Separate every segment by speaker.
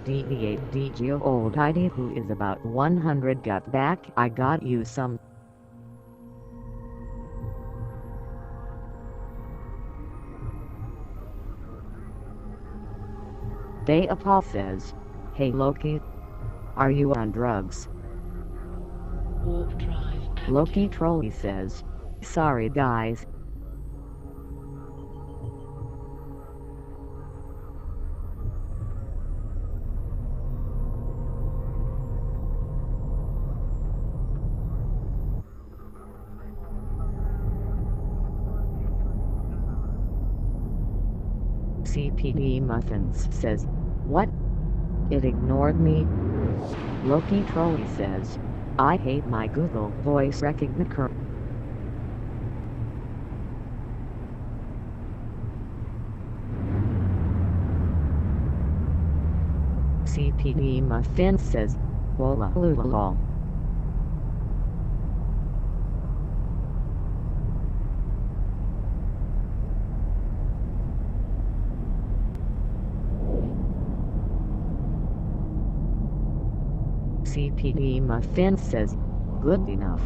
Speaker 1: DDADG old ID who is about 100 got back I got you some. Paul says, hey Loki, are you on drugs?
Speaker 2: Warp drive active.
Speaker 1: Loki Trolley says, sorry guys. CPD Muffins says, what? It ignored me? Loki Trolley says, I hate my Google voice recognition. CPD Muffin says, Wola lulal. CPD Muffin says, good enough.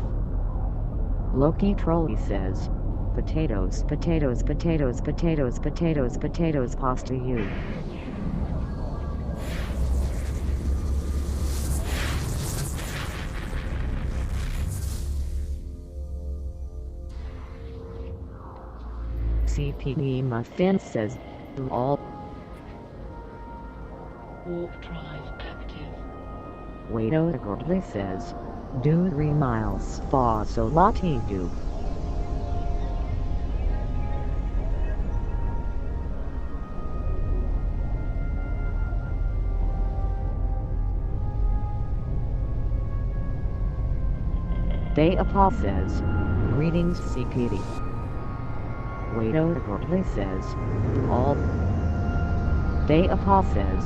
Speaker 1: Loki Trolley says, potatoes, potatoes, potatoes, potatoes, potatoes, potatoes, pasta you. CPD Muffin says, all.
Speaker 2: Warp drive active.
Speaker 1: Waito Gordley says, do 3 miles fa so lati do. Paul says, greetings CPD. Waito Gordley says, all. Paul says,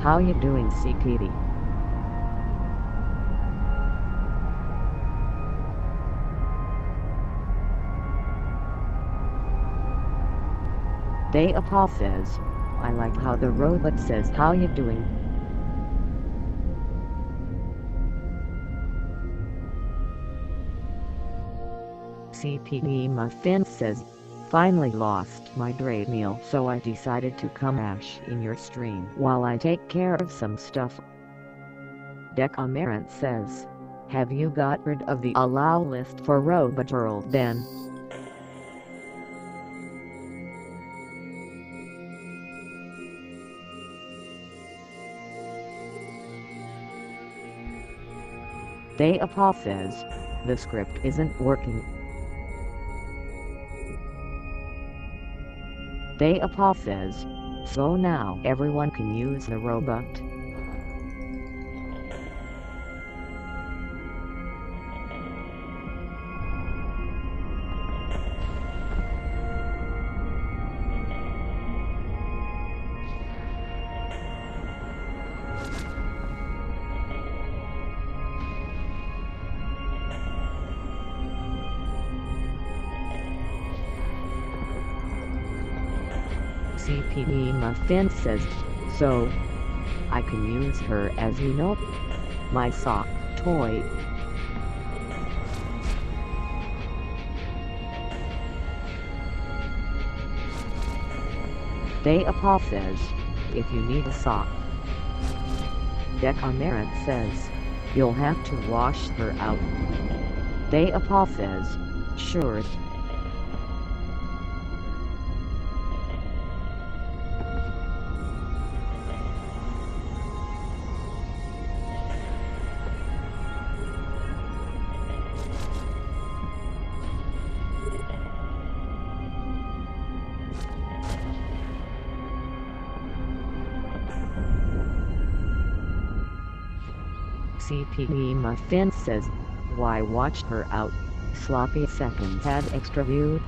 Speaker 1: how you doing CPD? Paul says, I like how the robot says how you doing. CPD Muffin says, finally lost my dray meal so I decided to come ash in your stream while I take care of some stuff. Decamarant says, have you got rid of the allow list for Roboturl then? Paul says, the script isn't working. Paul says, so now everyone can use the robot. CPD Muffin says, so I can use her as you know, my sock toy. Paul says, if you need a sock. Decamarant says, you'll have to wash her out. Paul says, sure. CPD Muffin says, why watch her out? Sloppy seconds had extra viewed.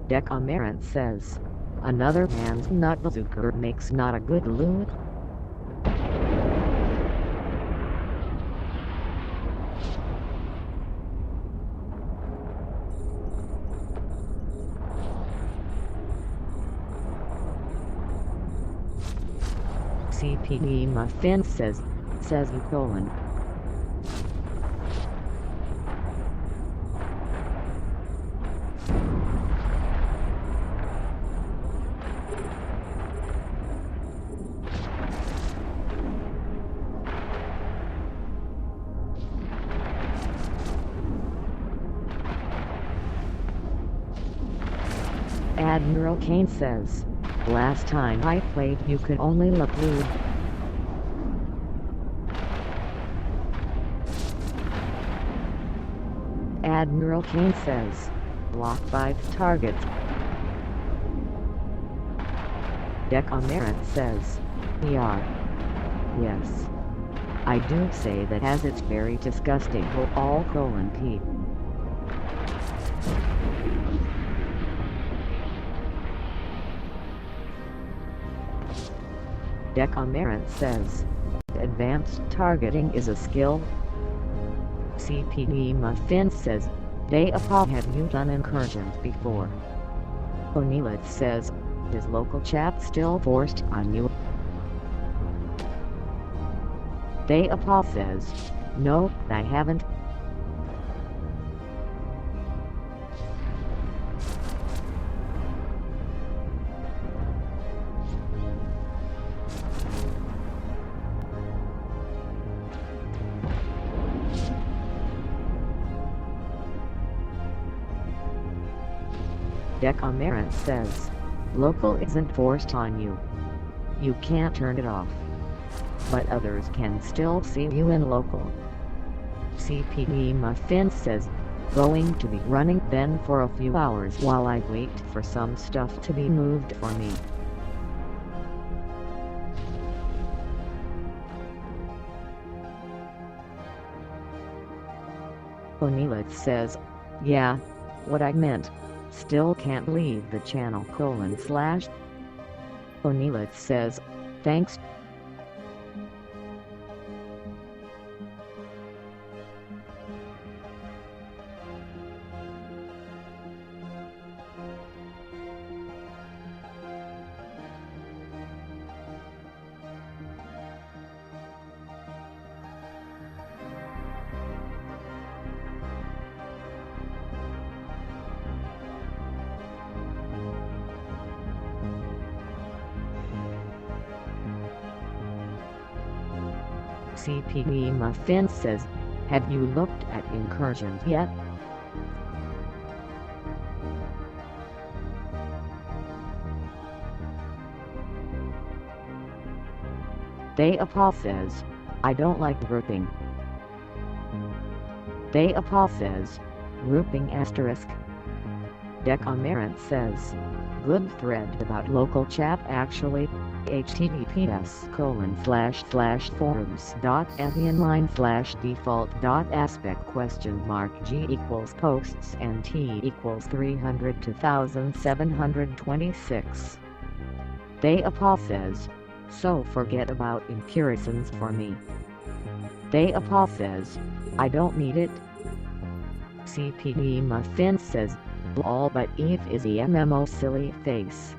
Speaker 1: Decameron says, another man's nut bazooka makes not a good loot. CPD Muffin says you colon. Admiral Kane says, last time I played you could only look lewd. Admiral Kane says, block 5 targets. Decameron says, yeah. Yes. I do say that as it's very disgusting all colon P. Decameron says, advanced targeting is a skill. CPD Muffin says, have you done incursions before? O'Neillith says, is local chat still forced on you? Says, no, I haven't. Decameron says, local isn't forced on you. You can't turn it off. But others can still see you in local. CPD Muffin says, going to be running then for a few hours while I wait for some stuff to be moved for me. O'Neillith says, yeah, what I meant. Still can't leave the channel /. O'Neillith says, thanks. CPD Muffin says, have you looked at incursions yet? Says, I don't like grouping. Says, grouping asterisk. Decameron says, good thread about local chat actually. https://forums.evianline/default.aspect?g equals posts and t equals 300 to 1726. Says, so forget about impuritions for me. Says, I don't need it. CPD Muffin says, all but Eve is the MMO silly face.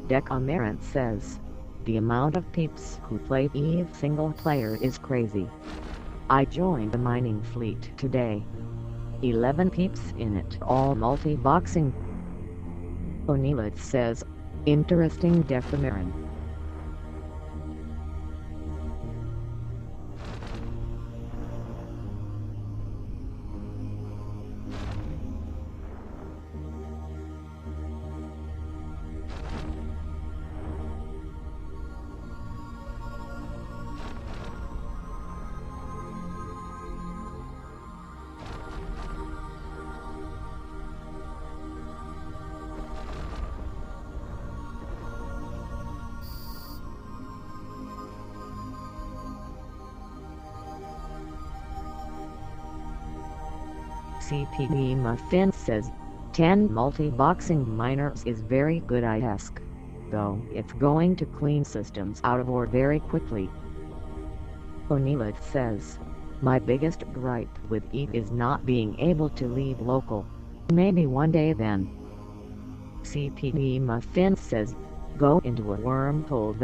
Speaker 1: Decamarant says, "The amount of peeps who play EVE single player is crazy. I joined the mining fleet today. 11 peeps in it, all multi-boxing." Onilith says, "Interesting Decamarant." CPE Muffin says, 10 multi-boxing miners is very good I ask. Though it's going to clean systems out of ore very quickly. Onilith says, "My biggest gripe with EVE is not being able to leave local. Maybe one day then." CPE Muffin says, "Go into a wormhole